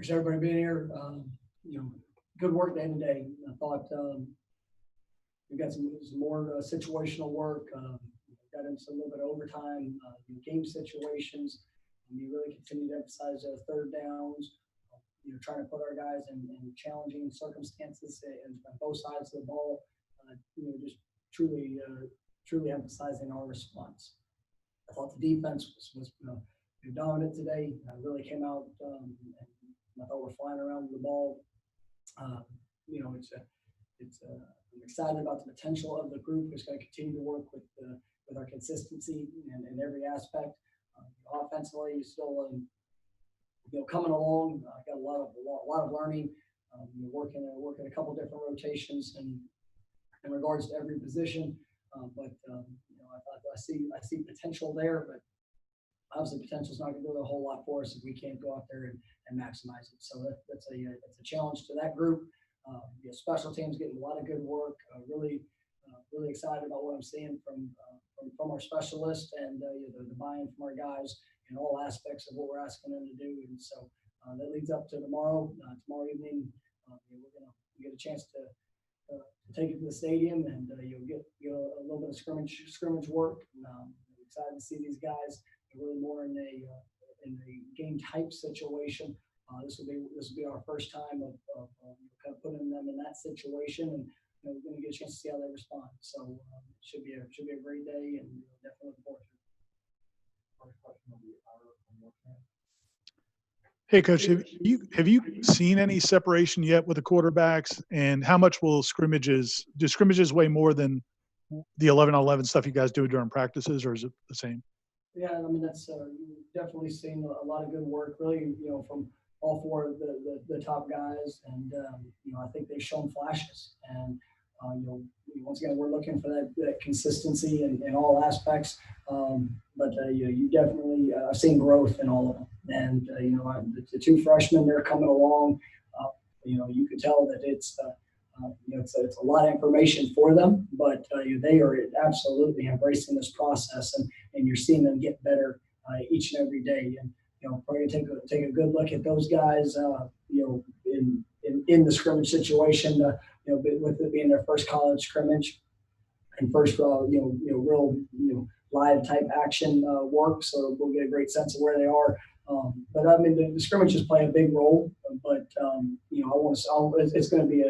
Appreciate everybody being here. Good work day to day. I thought we got some more situational work. Got into a little bit of overtime, game situations. We really continue to emphasize third downs. Trying to put our guys in challenging circumstances and on both sides of the ball. Just truly emphasizing our response. I thought the defense was dominant today. Really came out. And I thought we're flying around with the ball. I'm excited about the potential of the group. It's going to continue to work with our consistency in every aspect. Offensively, still coming along. Got a lot of learning. Working a couple different rotations and in regards to every position. I see potential there, but obviously potential is not going to do a whole lot for us if we can't go out there and maximize it. So that's a challenge to that group. Special teams getting a lot of good work. Really excited about what I'm seeing from our specialists and the buy-in from our guys in all aspects of what we're asking them to do. And so that leads up to tomorrow. Tomorrow evening, we're going to get a chance to take it to the stadium and you'll get a little bit of scrimmage work. I'm excited to see these guys really more in a game type situation. This will be our first time of kind of putting them in that situation, and we're going to get a chance to see how they respond. So it should be a great day, and definitely looking forward to it. First question will be from Warchant. Hey, Coach, have you seen any separation yet with the quarterbacks, and how much will scrimmages weigh more than the 11-on-11 stuff you guys do during practices, or is it the same? Yeah, I mean, that's definitely seen a lot of good work, really, from all four of the top guys, and I think they've shown flashes, and once again we're looking for that consistency in all aspects, but you definitely I've seen growth in all of them, and the two freshmen, they're coming along. You could tell that it's a lot of information for them, but they are absolutely embracing this process, and you're seeing them get better each and every day. And probably take a good look at those guys, in the scrimmage situation, with it being their first college scrimmage and first, real live type action work. So we'll get a great sense of where they are. But I mean, the scrimmages play a big role. But it's going to be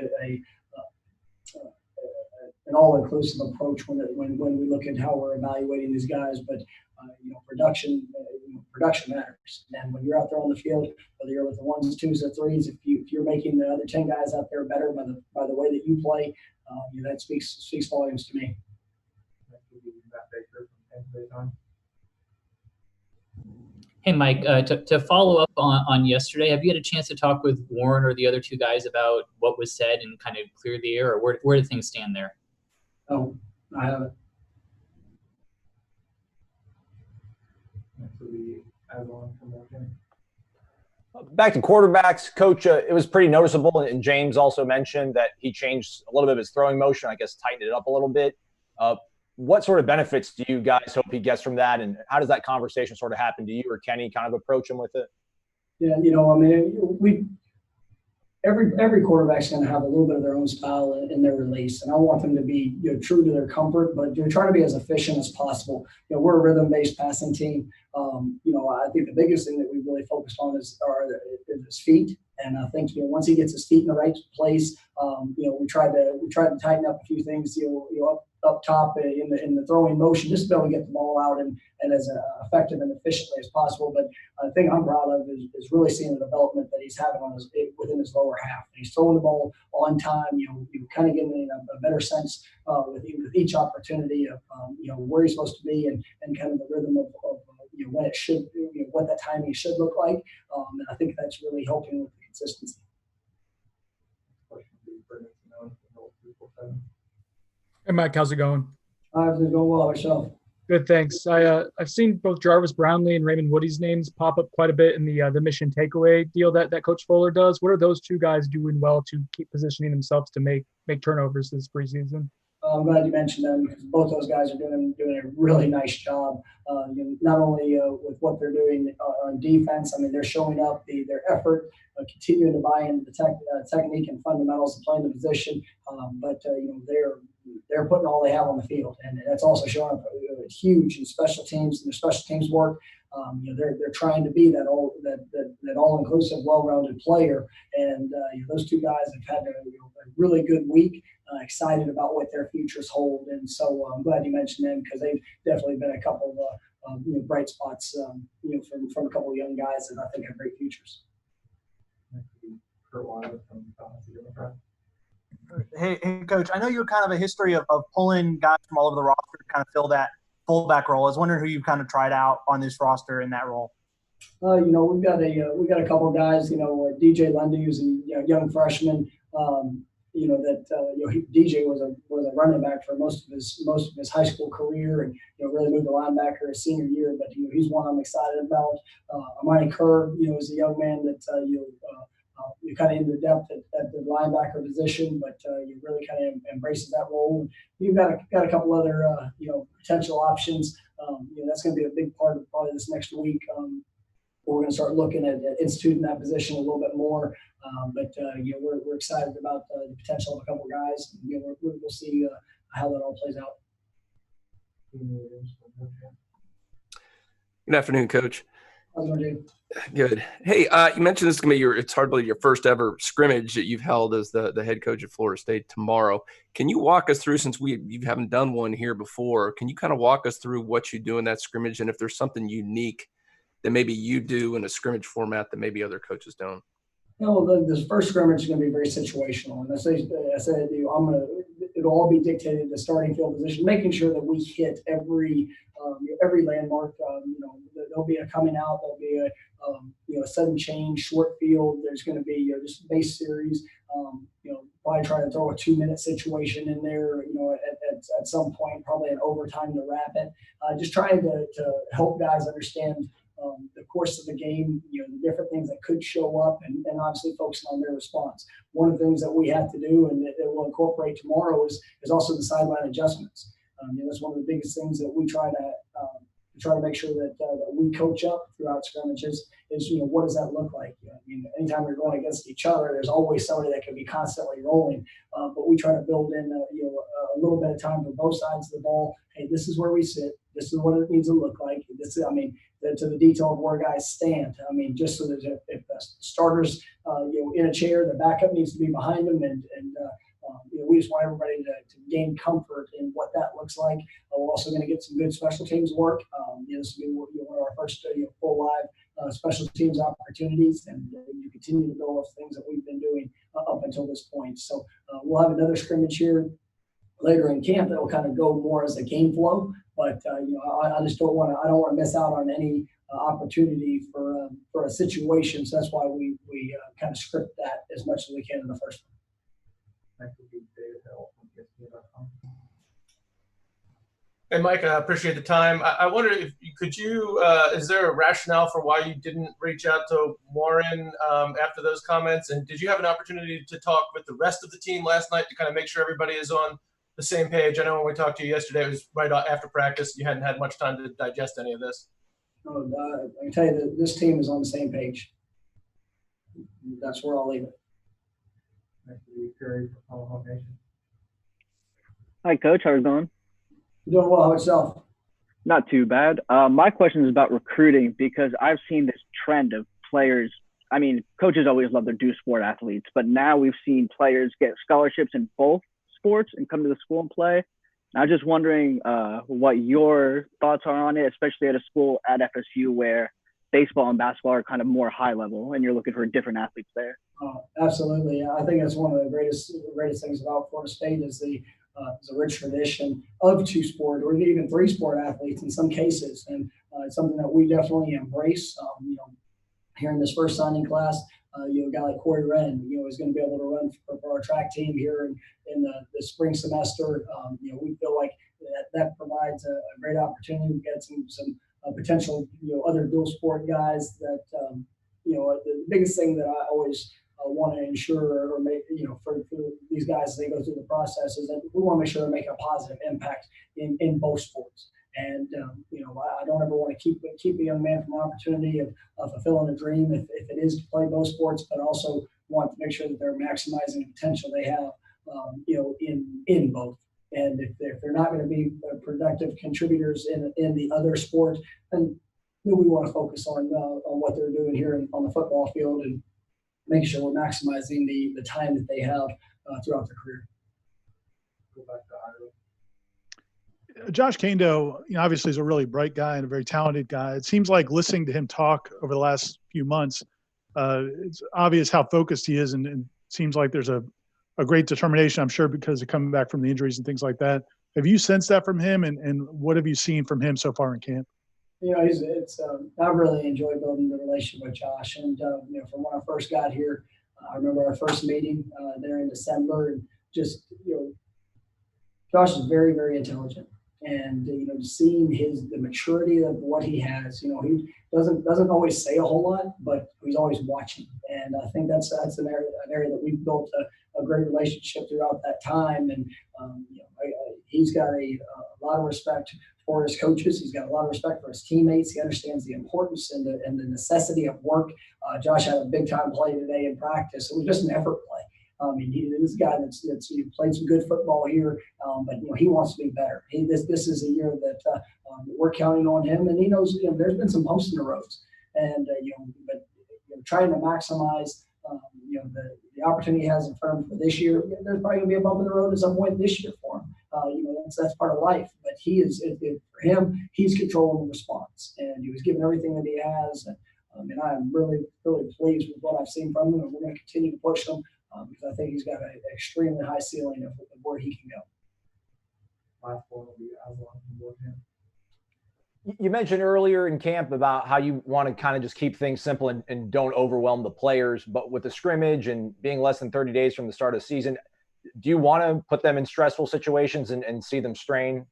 an all-inclusive approach when we look at how we're evaluating these guys. But production matters. And when you're out there on the field, whether you're with the ones, twos, or threes, if you're making the other 10 guys out there better by the way that you play, that speaks volumes to me. Hey, Mike, to follow up on yesterday, have you had a chance to talk with Warren or the other two guys about what was said and kind of clear the air, or where do things stand there? Oh, I haven't. Back to quarterbacks, Coach, it was pretty noticeable, and James also mentioned that he changed a little bit of his throwing motion, I guess tightened it up a little bit. What sort of benefits do you guys hope he gets from that, and how does that conversation sort of happen? Do you or Kenny kind of approach him with it? Yeah, every quarterback's going to have a little bit of their own style in their release, and I want them to be true to their comfort, but you're trying to be as efficient as possible. We're a rhythm-based passing team. I think the biggest thing that we really focused on is his feet, and I think once he gets his feet in the right place, we tried to tighten up a few things, up top in the throwing motion, just to be able to get the ball out and as effective and efficiently as possible. But the thing I'm proud of is really seeing the development that he's having within his lower half. And he's throwing the ball on time. You kind of getting a better sense with each opportunity of where he's supposed to be and kind of the rhythm of when it should, what that timing should look like. And I think that's really helping with the consistency. Hey, Mike, how's it going? It's going well. Yourself? Good, thanks. I've seen both Jarvis, Brownlee, and Raymond Woody's names pop up quite a bit in the mission takeaway deal that Coach Fuller does. What are those two guys doing well to keep positioning themselves to make turnovers this preseason? I'm glad you mentioned them because both those guys are doing a really nice job. Not only with what they're doing on defense, I mean they're showing up their effort, continuing to buy into the technique and fundamentals of playing the position. But they're putting all they have on the field, and that's also showing up huge in special teams and their special teams work. They're trying to be that all-inclusive, well-rounded player, and those two guys have had a really good week. Excited about what their futures hold, and so I'm glad you mentioned them because they've definitely been a couple of bright spots, from a couple of young guys that I think have great futures. Hey, Coach, I know you have kind of a history of pulling guys from all over the roster to kind of fill that fullback role. I was wondering who you've kind of tried out on this roster in that role. We've got a couple of guys. DJ Lindley, who's a young freshman. DJ was a running back for most of his high school career, and really moved to linebacker his senior year. But he's one I'm excited about. Amani Kerr, is a young man that you're kind of into depth at the linebacker position, but you really kind of embraces that role. You've got a couple other potential options. That's going to be a big part of probably this next week. We're going to start looking at instituting that position a little bit more. We're excited about the potential of a couple of guys. We'll see how that all plays out. Good afternoon, Coach. How's it going, Dave? Good. Hey, you mentioned this is going to be it's hard to believe your first ever scrimmage that you've held as the head coach at Florida State tomorrow. Can you walk us through, since you haven't done one here before, can you kind of walk us through what you do in that scrimmage and if there's something unique that maybe you do in a scrimmage format that maybe other coaches don't? This first scrimmage is going to be very situational. And I said it'll all be dictated to starting field position, making sure that we hit every landmark. There'll be a coming out, there'll be a sudden change, short field. There's going to be just base series. Probably try to throw a 2-minute situation in there, at some point, probably in overtime to wrap it. Just trying to help guys understand the course of the game, the different things that could show up, and obviously focusing on their response. One of the things that we have to do and that we'll incorporate tomorrow is also the sideline adjustments. That's one of the biggest things that we try to make sure that we coach up throughout scrimmages is, what does that look like? Anytime you're going against each other, there's always somebody that can be constantly rolling. But we try to build in, a little bit of time for both sides of the ball. Hey, this is where we sit. This is what it needs to look like. To the detail of where guys stand. Just so that if the starter's, in a chair, the backup needs to be behind them, and we just want everybody to gain comfort in what that looks like. We're also going to get some good special teams work. This will be one of our first full live special teams opportunities, and you continue to build off things that we've been doing up until this point. So we'll have another scrimmage here later in camp that will kind of go more as a game flow. But I just don't want to miss out on any opportunity for a situation. So that's why we kind of script that as much as we can in the first one. Hey, Mike, I appreciate the time. I wonder if is there a rationale for why you didn't reach out to Warren after those comments? And did you have an opportunity to talk with the rest of the team last night to kind of make sure everybody is on the same page? I know when we talked to you yesterday, it was right after practice. You hadn't had much time to digest any of this. I can tell you that this team is on the same page. That's where I'll leave it. Hi, Coach. How's it going? You're doing well. How yourself? Not too bad. My question is about recruiting, because I've seen this trend of players. Coaches always love their dual sport athletes, but now we've seen players get scholarships in both sports and come to the school and play. I'm just wondering what your thoughts are on it, especially at a school at FSU where baseball and basketball are kind of more high level and you're looking for different athletes there. Absolutely. I think that's one of the greatest things about Florida State is the rich tradition of 2-sport or even 3-sport athletes in some cases. And it's something that we definitely embrace. Here in this first signing class, a guy like Corey Wren, is going to be able to run for our track team here in the spring semester. We feel like that provides a great opportunity to get some potential, other dual sport guys that, the biggest thing that I always want to ensure or make, for these guys as they go through the process is that we want to make sure they're making a positive impact in both sports. And, I don't ever want to keep a young man from an opportunity of fulfilling a dream if it is to play both sports, but also want to make sure that they're maximizing the potential they have, in both. And if they're not going to be productive contributors in the other sport, then we want to focus on what they're doing here on the football field and making sure we're maximizing the time that they have throughout their career. Go back to Iowa. Josh Kando, obviously is a really bright guy and a very talented guy. It seems like listening to him talk over the last few months, it's obvious how focused he is, and seems like there's a great determination, I'm sure, because of coming back from the injuries and things like that. Have you sensed that from him, and what have you seen from him so far in camp? I really enjoy building the relationship with Josh. And, from when I first got here, I remember our first meeting there in December, and just, Josh is very, very intelligent. And, just seeing the maturity of what he has, he doesn't always say a whole lot, but he's always watching. And I think that's an area that we've built a great relationship throughout that time. And, he's got a lot of respect for his coaches. He's got a lot of respect for his teammates. He understands the importance and the necessity of work. Josh had a big time play today in practice. It was just an effort play. He's a guy that's played some good football here, but he wants to be better. This is a year that we're counting on him, and he knows there's been some bumps in the roads, and but trying to maximize the opportunity he has in front of him for this year. There's probably going to be a bump in the road at some point this year for him. That's part of life. But for him, he's controlling the response, and he was giving everything that he has. And I'm really, really pleased with what I've seen from him, and we're going to continue to push him because I think he's got an extremely high ceiling of where he can go. Last one will be Warchant. You mentioned earlier in camp about how you want to kind of just keep things simple and don't overwhelm the players. But with the scrimmage and being less than 30 days from the start of the season, do you want to put them in stressful situations and see them strain?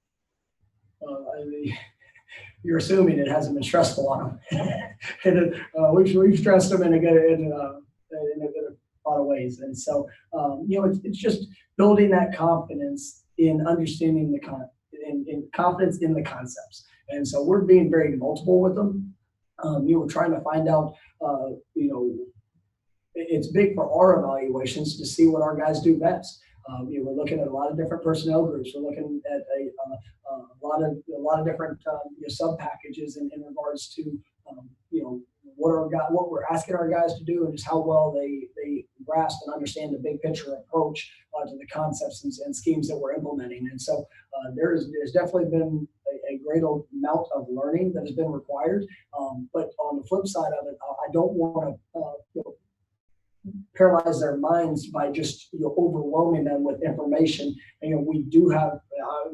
You're assuming it hasn't been stressful on them. We've stressed them in a lot of ways. And so, it's just building that confidence in understanding in confidence in the concepts. And so we're being very multiple with them. We're trying to find out, it's big for our evaluations to see what our guys do best. We're looking at a lot of different personnel groups. We're looking at a lot of different sub packages in regards to what we're asking our guys to do and just how well they grasp and understand the big picture approach to the concepts and schemes that we're implementing. And so there's definitely been a great amount of learning that has been required. But on the flip side of it, I don't want to paralyze their minds by just overwhelming them with information. And we do have,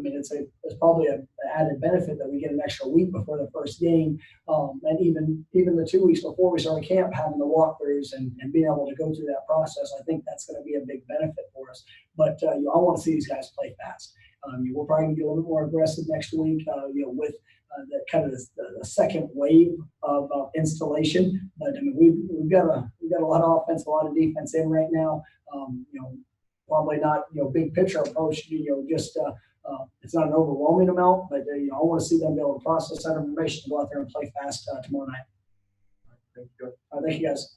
it's probably an added benefit that we get an extra week before the first game, and even the 2 weeks before we start camp, having the walkthroughs and being able to go through that process. I think that's going to be a big benefit for us. But I want to see these guys play fast. We're probably going to get a little bit more aggressive next week, with the kind of the second wave of installation. But we've got a lot of offense, a lot of defense in right now. Probably not big picture approach. It's not an overwhelming amount, but I want to see them be able to process that information and go out there and play fast tomorrow night. Thank you. Thank you guys.